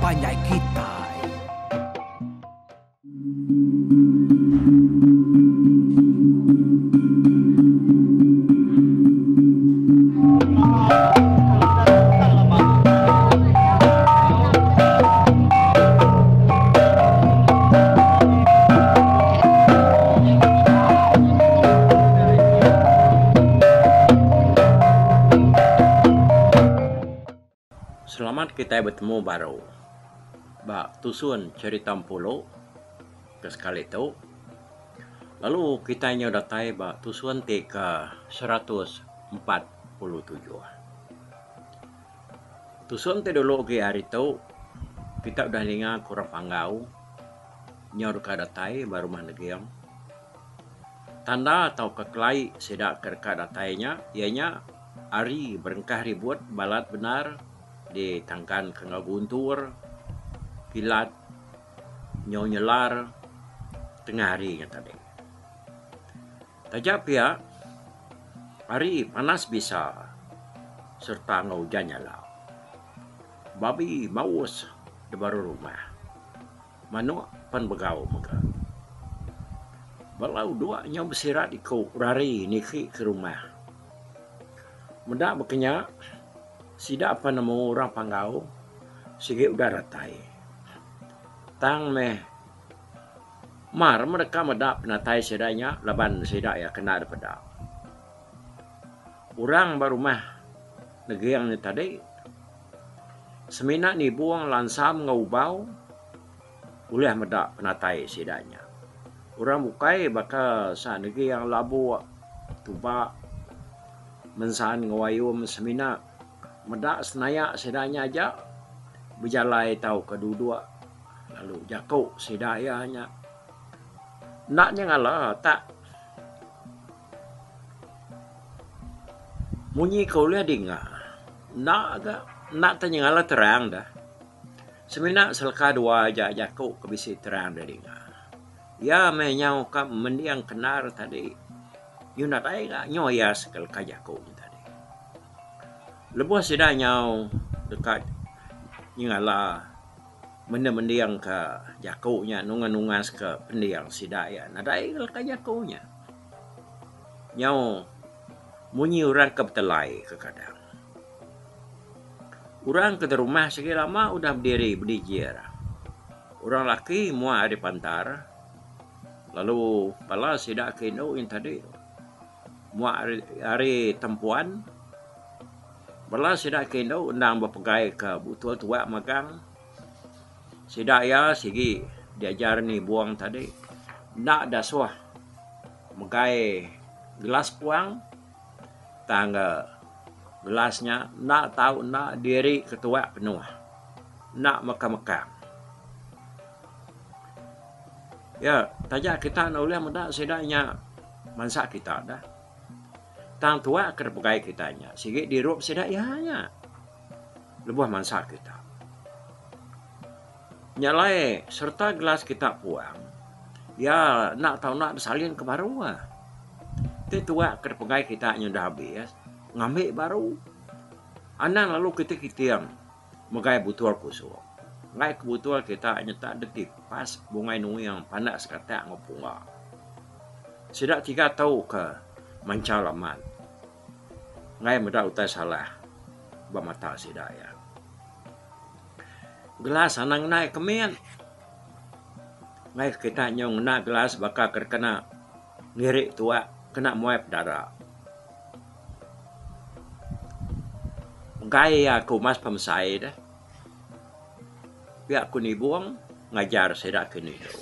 panjai kita. Selamat kita bertemu baru. Bak tusun cerita pulau ke sekali itu. Lalu kita datai bak tusun ke 147. Tusun te dulu ke hari itu kita udah dengar kurang panggau. Nyor ka datai baru manegem. Tanda atau kekelai sedak kerka datainya ianya hari berengkah ribut balat benar di tangkan kena guntur kilat nyonyelar tengah hari yang tadi. Tajak pia hari panas bisa serta ngaujannya lah. Babi maus di baru rumah. Manu pan begau maka. Balau dua nyau bersirat ikut rari niki ke rumah. Mendak berkenyak sida apa nemu orang panggau sige udah ratai tang meh mar mereka medak penatai sedanya laban sida ya kena daripada orang baru mah negeri ni tadi semina ni buang lansam ngaubau boleh medak penatai sedanya orang bukai bakal sa negeri yang labu tuba mensan ngawayum semina medak senayak sedanya aja berjalai tahu kedua lalu jakau sedayanya naknya ngalah tak munyi kau lihat dengar nak tanya ngalah terang dah semina selka dua aja jakau kebisi terang dah dengar ya menyau kam mendiang kenar tadi yunat ai gak nyoya sekal kajakau tadi lebuh sedanya dekat nyala mendiang ke jakaunya nungan-nungas ke pendiang sidaya nadai ke jakaunya nyau munyi orang ke betelai ke kadang orang ke rumah segi lama udah berdiri berdijir orang laki mua ada pantar lalu pala sidak keno yang tadi mua hari tempuan bala sidak kendo undang berpegai ke butuh tua magang. Sidak ya sigi diajar ni buang tadi. Nak daswah megai gelas puang tangga gelasnya nak tahu nak diri ketua penuh. Nak mekam-mekam. Ya, tajak kita nak boleh mendak sidaknya mansak kita dah. Tang tua kerpegai kitanya. Sikit dirup sedak ihanya. Lebuh mansa kita. Nyalai serta gelas kita puang. Ya nak tahu nak salin ke baru lah. Itu tua kerpegai kita dah habis. Ngambil baru. Anak lalu kita yang megai butuh kusuk. Ngai kebutuhan kita tak detik pas bungai nungi yang panas kata ngopunga. Sedak 3 tahu ke mancalaman. Ngai mudah utai salah bamata sidaya. Gelas anang naik kemen. Ngai kita nyong na gelas bakal kena ngirik tua kena muai darah. Ngai aku mas pemsai dah. Pihak kuni buang ngajar sedak kini tu.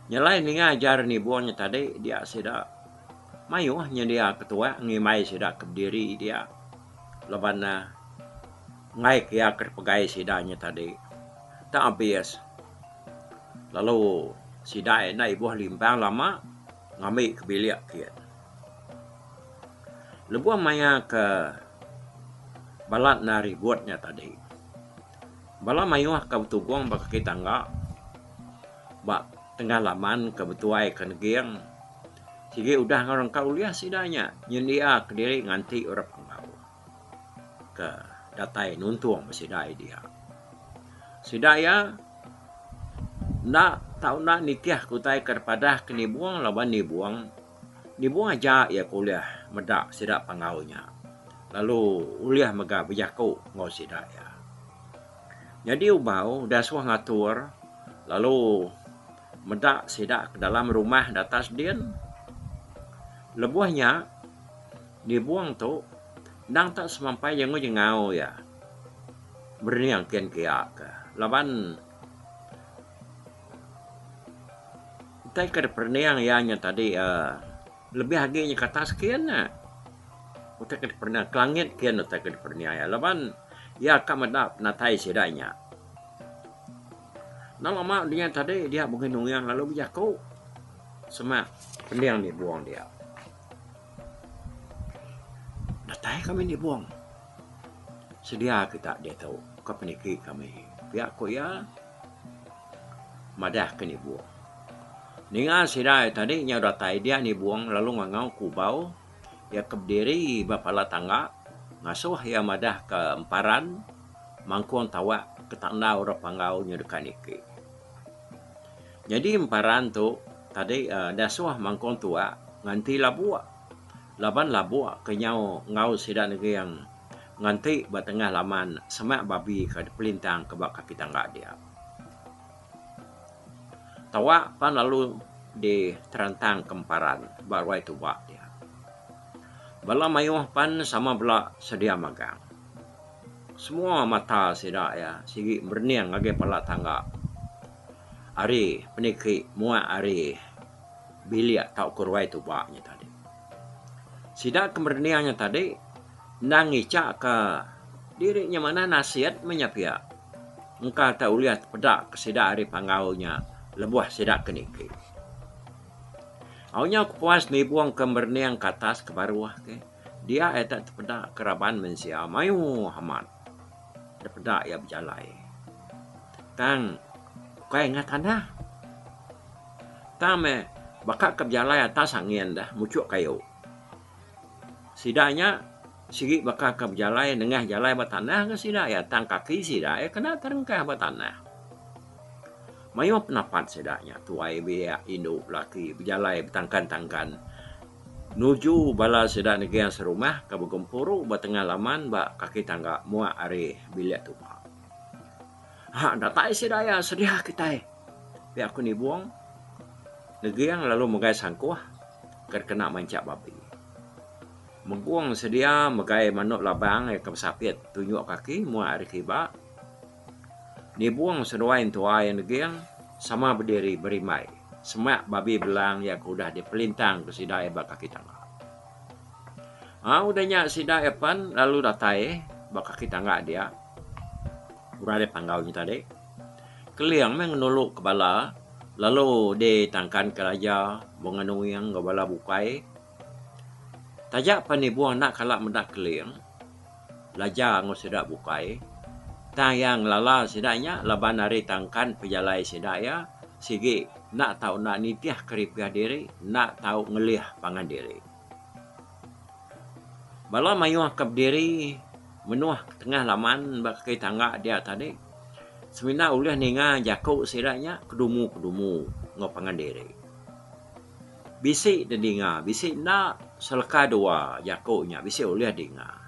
Nyalai ni ngajar ni buangnya tadi dia sedak mayuhnya dia ketua ngimai sidak berdiri dia lebana ngai kia kerpegai sidanya tadi tak habis lalu sidai na ibu limbang lama ngambil ke bilik kian lebuh maya ke balat nari buatnya tadi bala mayuh ke betubuang bak kita enggak bak tengah laman ke betuai ke negeng sige udah orang kau lihat sidanya nyendia ke diri nganti orang pangau ke datai nuntung bersidai dia Sidaya nak tahu nak nikah kutai kepada kini buang lawan ni buang aja ya kuliah medak sidak pangaunya. Lalu uliah mega berjaku ngau sidaya. Jadi ubau dah suah ngatur lalu medak sidak ke dalam rumah datas dian. Lebuhnya dibuang tu dang tak semampai yang ngau ya. Berniang kian kiak ke. Laban kita ke perniang ianya tadi lebih haginya kata sekian na. Utak ke perniang kelangit kian utak ke perniang ya. Laban ya akan medap natai sidanya. Nah lama dia tadi dia mungkin yang lalu berjaku semak perniang dibuang dia. Natai kami dibuang. Sedia kita dia tahu ke peniki kami. Pihak ko ya madah kini buang. Ninga sidai tadi nya datai dia ni buang lalu ngangau kubau ya kebdiri bapala tangga ngasuh ya madah ke emparan mangkuang tawa ketanda ora panggau nya dekan iki. Jadi emparan tu tadi dasuah mangkuang tua nganti labua. Laban labua kenyau ngau sida negeri yang nganti batengah laman semak babi ke pelintang ke bak kaki tangga dia. Tawa pan lalu di terantang kemparan baru itu bak dia. Bala mayuh pan sama bela sedia magang. Semua mata sida ya sigi berniang ngage pala tangga. Ari peniki mua ari bilia tau kurwai tu baknya tadi. Sida keberniangnya tadi nangicak ke dirinya mana nasihat menyapia. Engkau tak ulihat pedak kesida hari panggaunya lebuah sidak keniki. Awalnya aku puas ni buang keberniang ke atas ke bawah ke. Dia tak pedak keraban mensia mayu hamat. Pedak ya berjalai. Tang kau ingat anda? Tang me bakal ke berjalai atas angin dah mucuk kayu. Sidanya sigi bakal ke berjalai nengah jalai batanah ke sida ya tang kaki sida ya kena terengkah batanah. Mayu penapat sidanya tuai biak induk laki berjalai bertangkan-tangkan nuju bala sida negeri yang serumah ke Begempuru batengah laman bak kaki tangga mua ari bilik tu. Ha datai sida ya sedia kita. Biak aku ni buang negeri yang lalu megai sangkuah kena mancak babi. Mengkuang sedia megai manuk labang ke sapit tunjuk kaki mua ari kiba. Ni buang seduain tuai negiang sama berdiri berimai. Semak babi belang yang udah dipelintang ke sidai bak kaki tangga. Udahnya sidai pan lalu datai bak kaki tangga dia. Urade panggaunya tadi. Keliang mengenuluk kepala lalu ditangkan ke raja mengenuyang ke bala bukai. Tajak pan ni buang nak kalak mendak keliang. Laja ngosedak bukai. Tang yang lala sidanya laban hari tangkan pejalai sidaya sigi nak tahu nak nitiah keripiah diri nak tahu ngelih pangan diri. Bala mayuh kep diri menuah tengah laman bakai tangga dia tadi. Semina uliah ninga jakuk sidanya kedumu ngau pangan diri. Bisik denga bisik nak seleka dua jakuknya bisik uliah denga.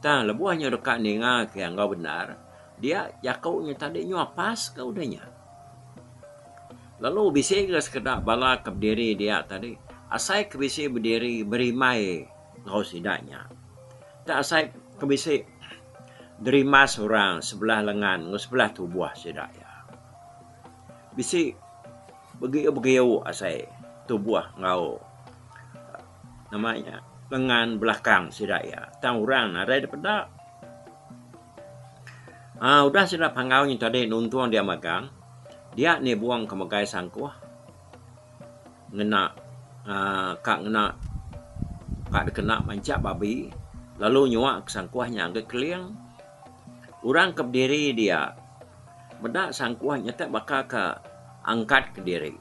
Tang lebuahnya dekat ninga ke yang kau benar. Dia jakuknya tadi nyuapas ke udahnya. Lalu bisik ke sekedar bala ke berdiri dia tadi. Asai ke bisik berdiri berimai kau sidaknya. Tak asai ke bisik derima seorang sebelah lengan sebelah tubuh sidaknya. Bisik begiu asai tubuh ngau namanya lengan belakang sidaya. Tang orang ada pedak. Udah sudah panggaunya tadi nuntuang dia magang. Dia ni buang ke megai sangkuah. Ngena kak kena mancak babi. Lalu nyuak ke sangkuahnya angkat keliang. Orang ke berdiri dia. Bedak sangkuahnya tak bakal ke angkat ke diri.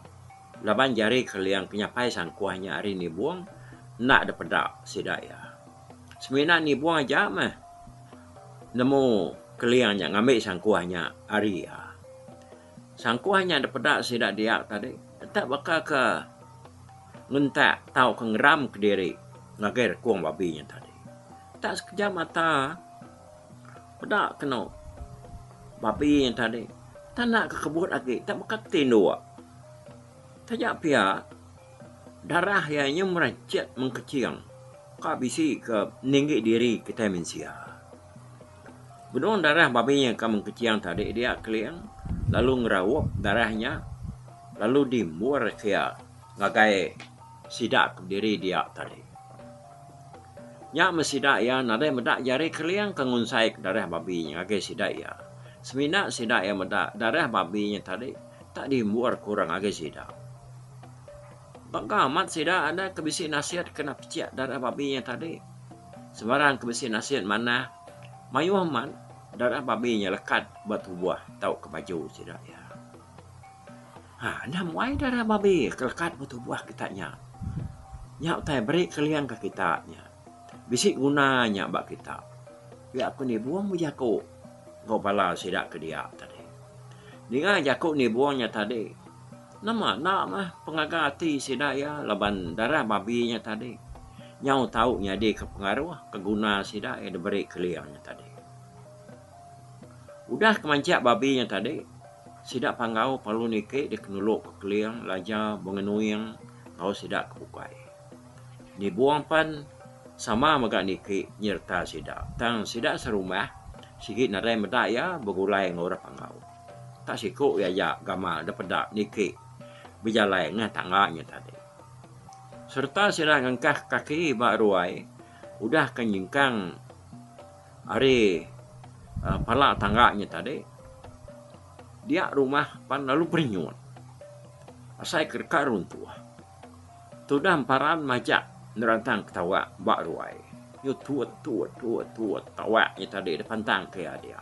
Laban jari keliang penyapai sangkuahnya hari ni buang. Nak ada pedak sidaya. Semina ni buang aja mah. Nemu keliangnya ngambil sangkuahnya hari ya. Sangkuahnya ada pedak sidak dia tadi. Tak bakal ke ngentak tahu ke ngeram ke diri. Ngagai kuang babinya tadi. Tak sekejap mata. Pedak kena babi yang tadi. Tak nak ke kebun lagi. Tak bakal tindu. Tajak pihak. Darah yang meracet mengkeciang. Kau bisi ke ninggi diri kita manusia. Bedong darah babi yang kamu keciang tadi dia keliang. Lalu ngerawak darahnya. Lalu dimur kia. Ngagai sidak ke diri dia tadi. Nya mesidak ya. Nadai medak jari keliang kengunsai darah babi ngagai sidak ya. Seminak sidak ya medak darah babinya tadi. Tak dimur kurang ngagai sidak. Bangka amat sidak ada kebisi nasihat kena piciak darah babinya tadi. Sebarang kebisi nasihat mana. Mayu amat darah babinya lekat batu buah. Tahu ke baju sidak ya. Dah muai darah babi kelekat batu buah kitanya. Nyak tay beri keliang ke kitanya. Bisik gunanya bak kita. Ya aku ni buang mu jakuk. Kau pala sidak ke dia tadi. Dengar jakuk ni buangnya tadi. Nama nak mah pengagati sidak ya laban darah babinya tadi. Nyau tahu nya dia kepengaruh keguna sidak ya diberi keliangnya tadi. Udah kemancak babinya tadi. Sidak panggau palu nike dikenuluk ke keliang laja bengenuyang kau sidak kebukai. Ni buang pan sama magak nike nyerta sidak. Tang sidak serumah sikit narai medak ya begulai ngora panggau. Tak sikuk ya gamal dapat nike berjalai ngah tangganya tadi. Serta sidak ngangkah kaki bak ruai udah kenyingkang hari pala tangganya tadi. Dia rumah pan lalu berinyun. Asai kerka runtuh. Tudah emparan majak nerantang ketawa bak ruai. Yo tuat tawaknya tadi depan tang ke dia.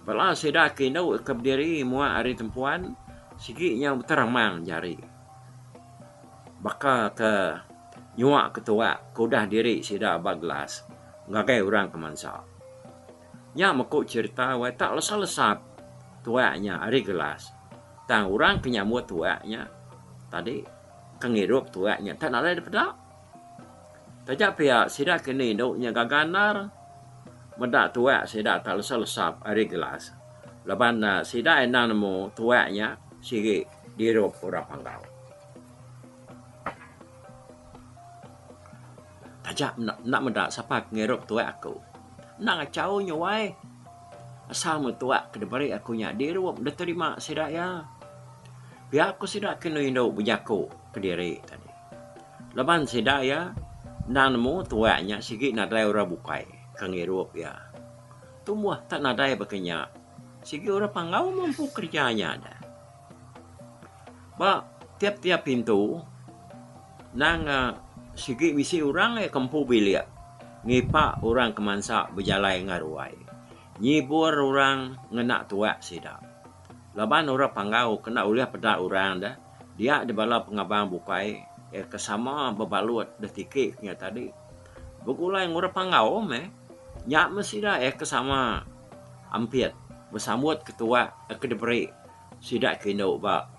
Bala sedak kinau ke berdiri mua hari tempuan sikitnya teramang jari. Baka ke nyuak ketua kudah diri sedak baglas ngagai orang kemansa. Nya makuk cerita wai tak lesap tuaknya hari gelas. Tang orang kenyamut tuaknya tadi kengirup tuaknya tak nak ada pedak. Tajak pihak sidak kini doknya gaganar medak tuak sidak tak lesap hari gelas. Leban sidak enang nemu tuaknya sigi dirup orang panggau. Tajak nak medak siapa kengirup tuak aku. Nak ngacau nyuai. Asal mutuak kena beri aku nya dirup dah terima sidak ya. Biar aku sidak kena induk berjaku ke diri tadi. Leban sidak ya nang nemu tuaknya sikit nadai orang bukai kengirup ya. Tumuah tak nadai bakanya. Sikit orang panggau mampu kerjanya dah. Ba tiap-tiap pintu nang sikit bisi orang kampu bilik. Ngipak orang kemansa berjalai ngaruai. Nyibur orang ngenak tuak sidak. Laban orang panggau kena uliah pedak orang dah. Dia di bala pengabang bukai kesama berbalut dah tikiknya tadi. Begulai orang panggau nyak mesti dah kesama ampiat bersambut ketua kedeberi sidak kino ba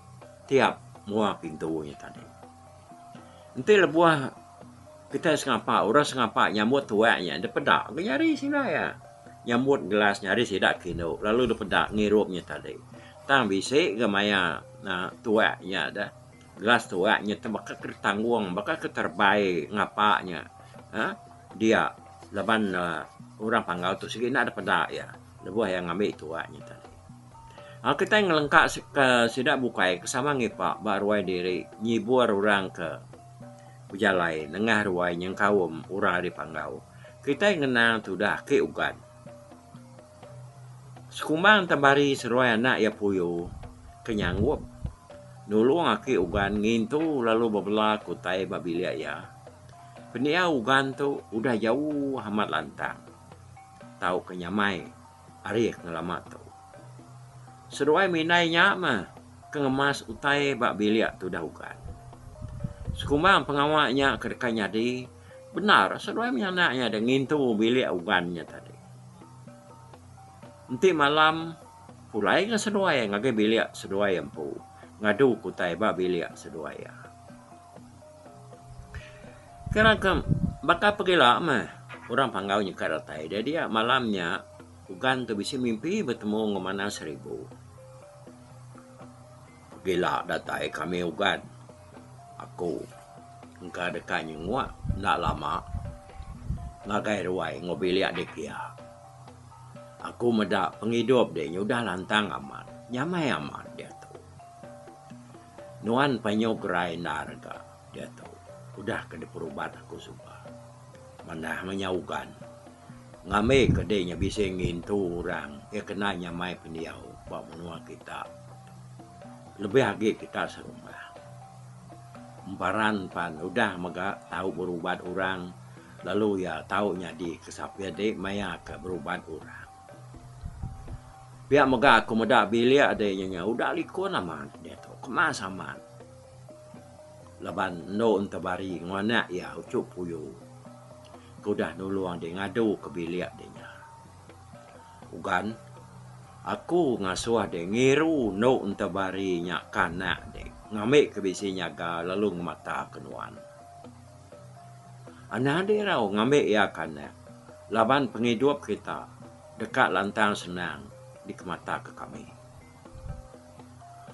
tiap mua pintunya tadi. Nanti lebuah kita sengapa orang sengapa nyambut tuaknya ada pedak nyari sila ya. Nyambut gelas nyari sidak kino lalu ada pedak ngirupnya tadi. Tang bisik ke maya tuaknya dah. Gelas tuaknya bakal ketanggung bakal keterbaik ngapaknya. Dia leban orang panggau tu sikit nak ada pedak ya. Lebuah yang ngambil tuaknya tadi. Kita ngelengkak ke sidak bukai kesama ngipak baruai diri nyibur orang ke berjalai nengah ruai yang kawum orang di panggau. Kita ngenang tu dah ke ugan. Sekumang tambari seruai anak ya puyo kenyanggup. Nulung aki ugan ngintu lalu bebelah kutai babilia ya. Penia ugan tu udah jauh amat lantang. Tahu kenyamai arik ngelamat tu. Seruai minainya mah kengemas utai babilia tu dah ugan. Sekumang pengawaknya kedekanya di benar seruai menyanaknya dan ngintu bilik ugannya tadi. Nanti malam pulai nga seduai ngage bilik seduai empu ngadu kutai ba bilik seduai. Kerana baka pergilah mah orang panggau nyekar datai dia malamnya ugan tu bisa mimpi bertemu ngomana 1000. Pergilah datai kami ugan aku engkau dekanya ngua nak lama ngagai ruai ngobiliak dekia. Aku medak penghidup dia udah lantang aman nyamai aman dia tu. Nuan panyo gerai narga dia tu. Udah kena perubat aku suka. Mana menyaukan. Ngame kedenya bisa ngintu orang. Ya kena nyamai pendiau. Buat menua kita. Lebih lagi kita serumah. Emparan pan. Udah mega tahu berubat orang. Lalu ya tahu nyadi kesapia dek maya ke berubat orang. Biar mega aku medak bilik adanya. Udah likun aman. Dia tu. Kemas aman. Laban no entabari ngwana ya ucup puyu. Kudah nuluang dia ngadu ke bilik dia. Ugan aku ngasuh dia ngiru no entabari nya kanak dia. Ngamik ke bisinya ga lalu mata kenuan. Anak dia rau ngamik ya kanak. Laban penghidup kita dekat lantang senang di kemata ke kami.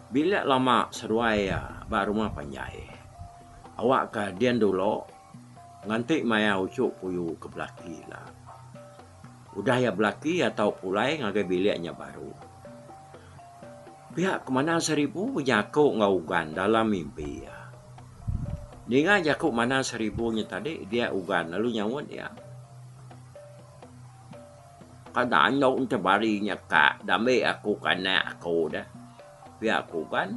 Bilik lama seruai ya baru rumah panjai. Awak ke dian dulu ngantik maya ucuk puyu ke belaki lah. Udah ya belaki atau pulai ngagai biliknya baru. Pihak kemana 1000 jakuk ngaugan dalam mimpi ya. Dengar jakuk mana 1000-nya tadi dia ugan lalu nyawut ya. Kadang nyok terbarinya kak dame aku kena aku dah. Pihak aku kan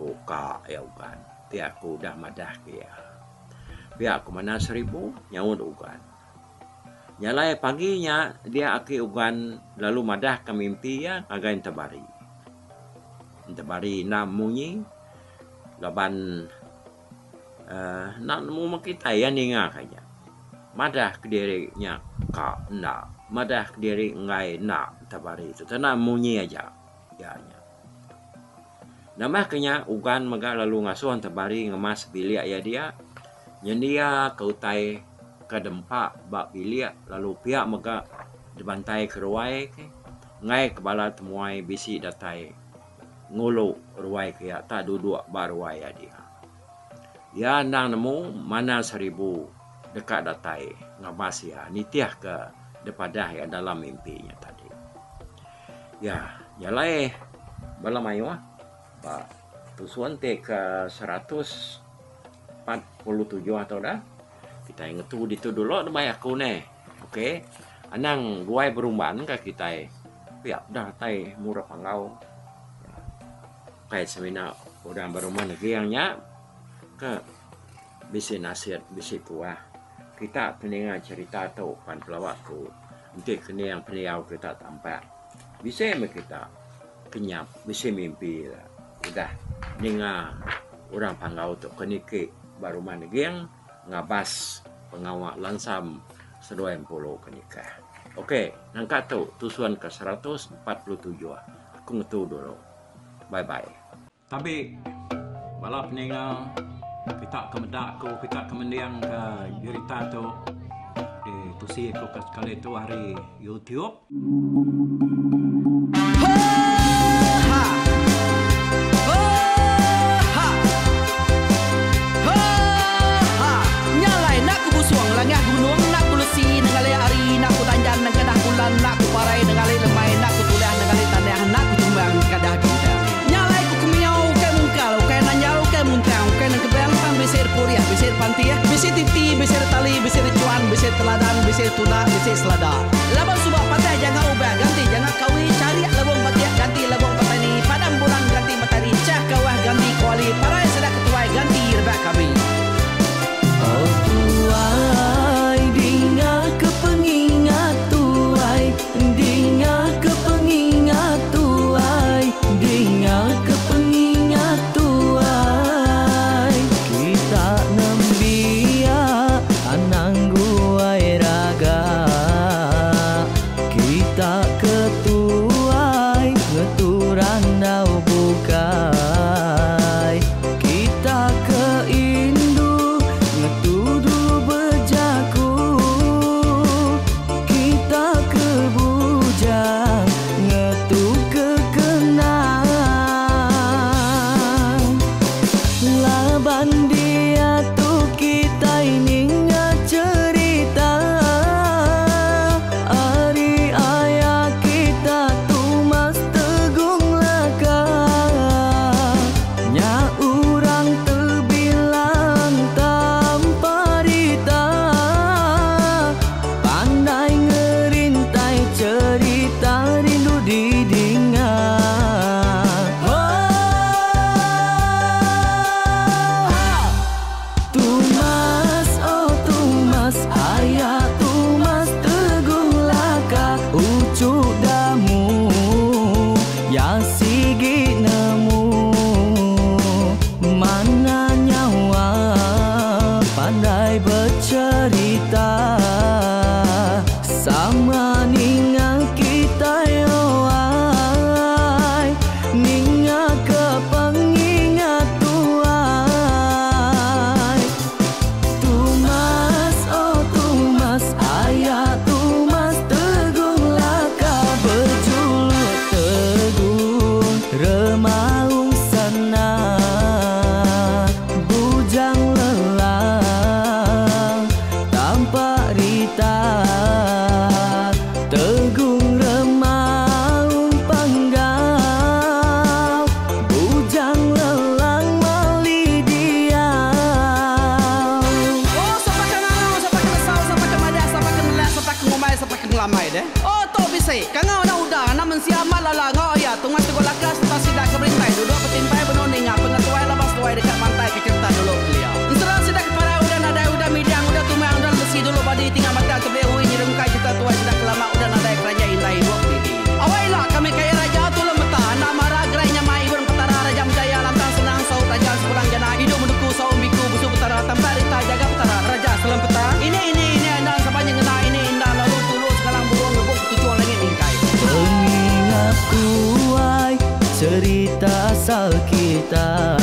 buka ya ugan. Pihak aku dah madah dia. Pihak aku mana 1000 nyawut ugan. Nyalai paginya dia aki ugan lalu madah ke mimpi ya agak terbari. Terbari nam munyi laban nak mu kita ya ninga kaya. Madah ke dirinya kak nak. Madah ke diri ngai nak terbari itu. Tanam munyi aja. Ya nya. Nama kenya ugan maga lalu ngasuhan terbari ngemas bilik ya dia. Nyendia kautai ke dempak bak bilik lalu pihak maga dibantai ke ruai ke. Ngai kebala temuai bisi datai. Ngulu ruai ke ya tak duduk bar ruai ya dia. Ya nang nemu mana 1000 dekat datai ngabas ya nitiah ke depadah ya dalam mimpinya tadi. Ya, nyalai balam ayo Pak tusuan te ke 147 atau dah. Kita ingat tu di tu dulu bayar aku ne. Okey. Anang guai berumban ke kita. Piak dah tai murah panggau. Kai semina orang berumban lagi yang nya ke bisi nasihat bisi tua. Kita peningan cerita tu pan pelawakku. Nanti kena yang peniau kita tampak. Bisa kita kenyap, bisa mimpi lah. Udah ninga orang panggau tu keniki baru manegeng ngabas pengawak lansam 20 kenikah. Okey, nangkat tu tusuan ke 147. Aku ngetu dulu. Bye bye. Tapi balap ninga kita kemedak ko kita kemendiang ke cerita tu di tusi ko kali tu hari YouTube. Langah gunung nak kulusi nengali ari nak kutanjan nang kadah bulan nak kuparai nengali lemai nak kutulah nengali tanah nak kutumbang kadah kita nyalai ku kumiau ke mungkal ke nanjau ke muntang ke nang kebang pang besir puriah besir pantiah besir titi besir tali besir cuan besir teladan besir tuna besir selada labang subak patah jangan ubah ganti jangan kawi cari labang patiah ganti labang patani padam bulan ganti matahari cah kawah ganti kuali parai sedak ketuai ganti rebak kami. Oh tuai dinga kepengingat tuai dinga kepengingat tuai dinga kepengingat tuai kita nembia anang guai raga kita ketuai ngetu lamai deh. Oh to bisa, kangau na udah, namun siapa lala ngau ya, tungas tu lakas tak sidak keberintah, duduk petimpai benoning, pengetuai lepas tuai dekat pantai kecerita dulu beliau. Serah sidak para udah nada udah midang udah tumang udah besi dulu badi tinggal mata kebehui nyirum kai kita tuai sidak lama udah nada kerajaan indah ibu didi. Awailah kami kaya raja tu lemeta, nama ragrainya mai burung petara raja jaya lantang senang saut raja sepulang jana hidup menduku saum biku busu petara tambarita jaga petara raja selam peta. Ini anda sepanjang ngena ini indah lalu tulus kalang burung ngebuk tujuan langit ingkai. Pengingat kuai cerita asal kita.